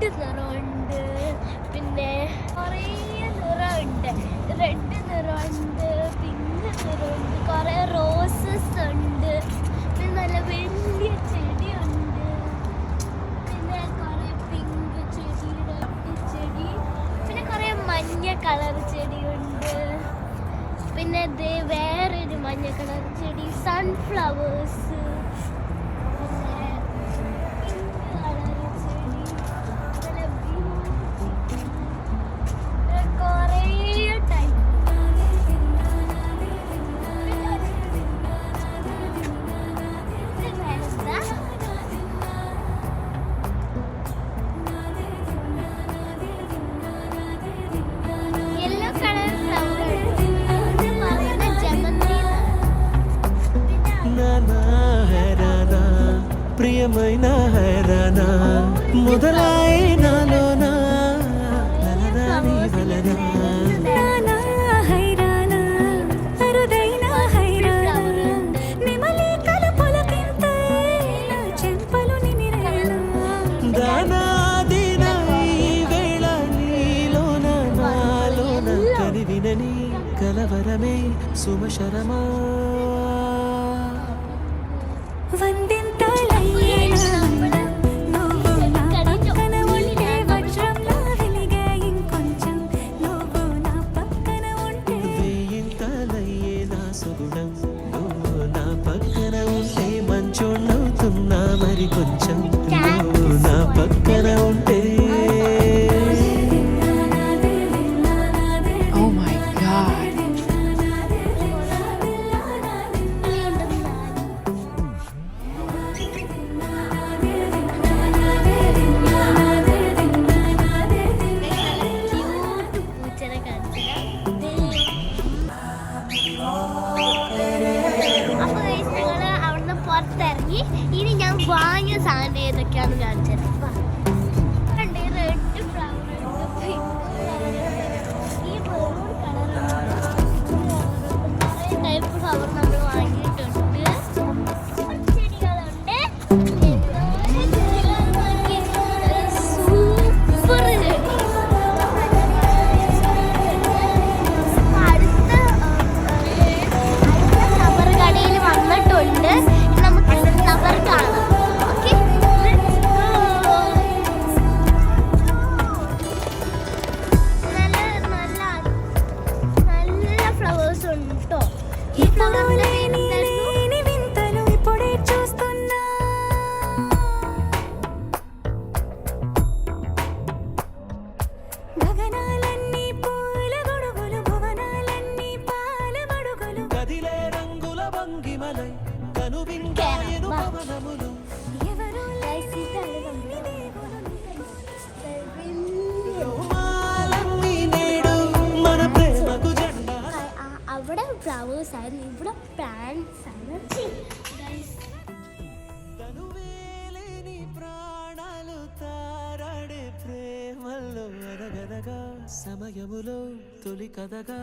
Red നിറമുണ്ട്, പിന്നെ കുറേ നിറമുണ്ട്. Red നിറമുണ്ട്, pink നിറമുണ്ട്, കുറേ റോസസ് ഉണ്ട്, പിന്നെ നല്ല വലിയ ചെടിയുണ്ട്, പിന്നെ കുറേ പിങ്ക് ചെടി, റെഡ് ചെടി, പിന്നെ കുറേ മഞ്ഞ കളർ ചെടിയുണ്ട്, പിന്നെ വേറൊരു മഞ്ഞ കളർ ചെടി, സൺഫ്ലവേഴ്സ്, ప్రియమైన హైరానా మొదలై నాలోన నలదాని వలనా నానా హైరానా అరుదైన హైరానా నిమలి కలపులకింత చెంపలు నిమిరేలా దానా దిన ఈ వేళ నీలోన నాలోన కనివినని కలవరమే సుమశరమా మరి కొంచెం నా పక్కన ఉంటే ഇനി ഞാൻ വാങ്ങിയ സാധനം ഏതൊക്കെയാണെന്ന് കാണിച്ചത്. റെഡ് ഫ്ലവർ ഉണ്ട്, ഈ മെറൂൺ കളർ ടൈപ്പ് ഫ്ലവർ നമ്മൾ വാങ്ങിയിട്ടുണ്ട്. ചെടികളുണ്ട്, സൂപ്പർ ചെടി. അടുത്ത ഫ്ലവർ കടയിൽ വന്നിട്ടുണ്ട്. അവിടെ ഫ്ലവേഴ്സ് ആയിരുന്നു, ഇവിടെ പ്ലാന്റ്സ് ആണ്. సమయములో తొలి కథగా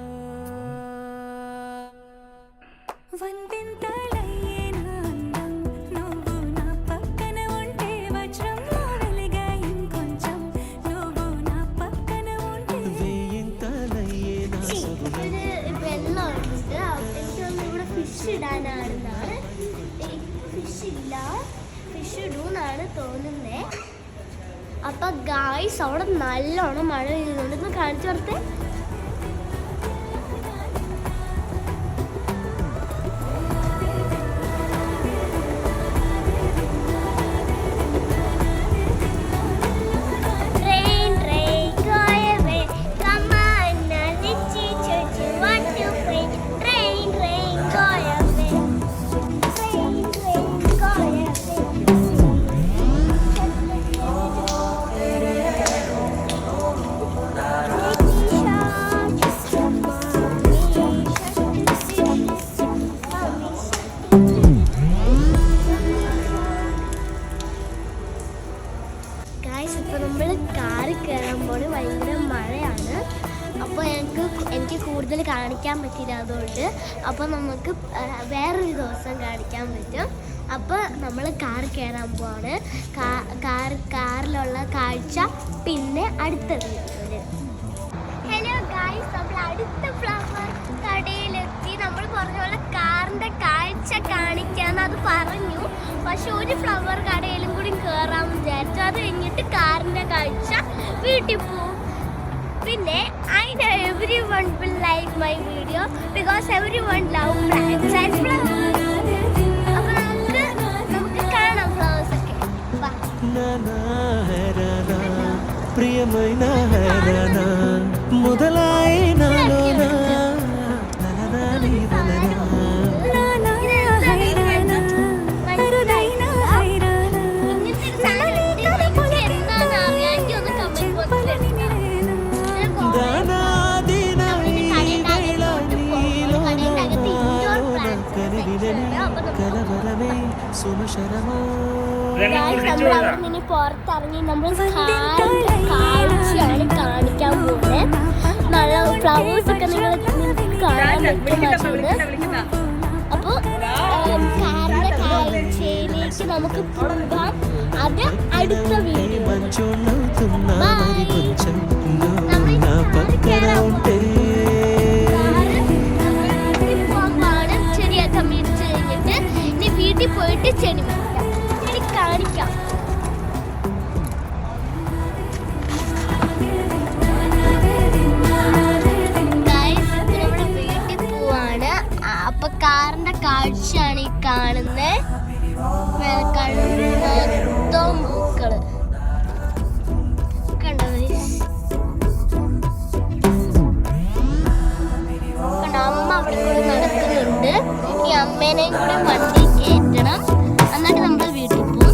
ഫിഷ് ഇടാനാണെന്നാണ്, ഫിഷ് ഇല്ല, ഫിഷ് ഇടൂന്നാണ് തോന്നുന്നത്. അപ്പൊ ഗായ്സ് അവിടെ നല്ലോണം മഴ പെയ്യുന്നുണ്ട്. കാണിച്ചു കൊടുത്തേ. കൂടുതൽ കാണിക്കാൻ പറ്റില്ല അതുകൊണ്ട്. അപ്പോൾ നമുക്ക് വേറൊരു ദിവസം കാണിക്കാൻ പറ്റും. അപ്പോൾ നമ്മൾ കാർ കയറാൻ പോവാണ്. കാറിലുള്ള കാഴ്ച അടുത്ത വീഡിയോയില്. ഹലോ ഗായ്സ്, നമ്മൾ അടുത്ത ഫ്ലവർ കടയിലെത്തി. നമ്മൾ പറഞ്ഞ പോലെ കാറിന്റെ കാഴ്ച കാണിക്കാന്ന് അത് പറഞ്ഞു. പക്ഷെ ഒരു ഫ്ലവർ കടയിലും കൂടി കയറാൻ വിചാരിച്ചു. അത് കഴിഞ്ഞിട്ട് കാറിന്റെ കാഴ്ച വീട്ടിൽ പോവും. പിന്നെ I know everyone will like my video because everyone love plants and flowers. അപ്പോൾ നമുക്ക് കാണാം ഫ്ലവേഴ്സ് ഒക്കെ. വാ. ప్రియమైన హైరానా మొదలాయి నాలోనా నలనాని వలనా കലവരമേ സുമശരമോ നമ്മളിനി പുറത്തിറങ്ങി നമ്മൾ കാഴ്ചയാണ് കാണിക്കാൻ പോകുന്നത്. നല്ല ഫ്ലവേഴ്സ് ഒക്കെ നിങ്ങൾക്ക് കാണാൻ പറ്റും. അപ്പോൾ കാറിന്റെ കാഴ്ചയിലേക്ക് നമുക്ക് പോകാം. അത് അടുത്ത വീഡിയോ. ചെടിയൊക്കെ മിടിച്ച് കഴിഞ്ഞിട്ട് ഇനി വീട്ടിൽ പോയിട്ട് ചെടി കാണിക്കാം. നമ്മുടെ വീട്ടിൽ പോവാണ്. അപ്പൊ കാറിന്റെ കാഴ്ചയാണ് ഈ കാണുന്നത്. മൊത്തം പൂക്കള് കണ്ടോ? അമ്മ അവിടെ കൂടെ നടക്കുന്നുണ്ട്. ഈ അമ്മേനെയും കൂടെ വണ്ടി കയറ്റണം. എന്നിട്ട് നമ്മൾ വീട്ടിൽ പോകും.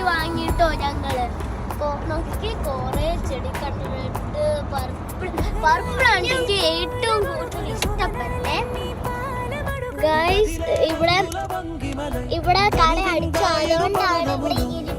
വാങ്ങിട്ടോ ഞങ്ങള് നോക്കി കൊറേ ചെടി കണ്ടിട്ട് പർപ്പിളാണ് എനിക്ക് ഏറ്റവും കൂടുതൽ ഇഷ്ടപ്പെട്ടെ. ഗൈസ് ഇവിടെ കട അടിച്ചു. അതുകൊണ്ടാണ് ഇവിടെ ഇരുട്ട്.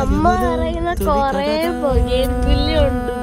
അമ്മ പറയുന്ന കൊറേ പുകയിലുണ്ട്.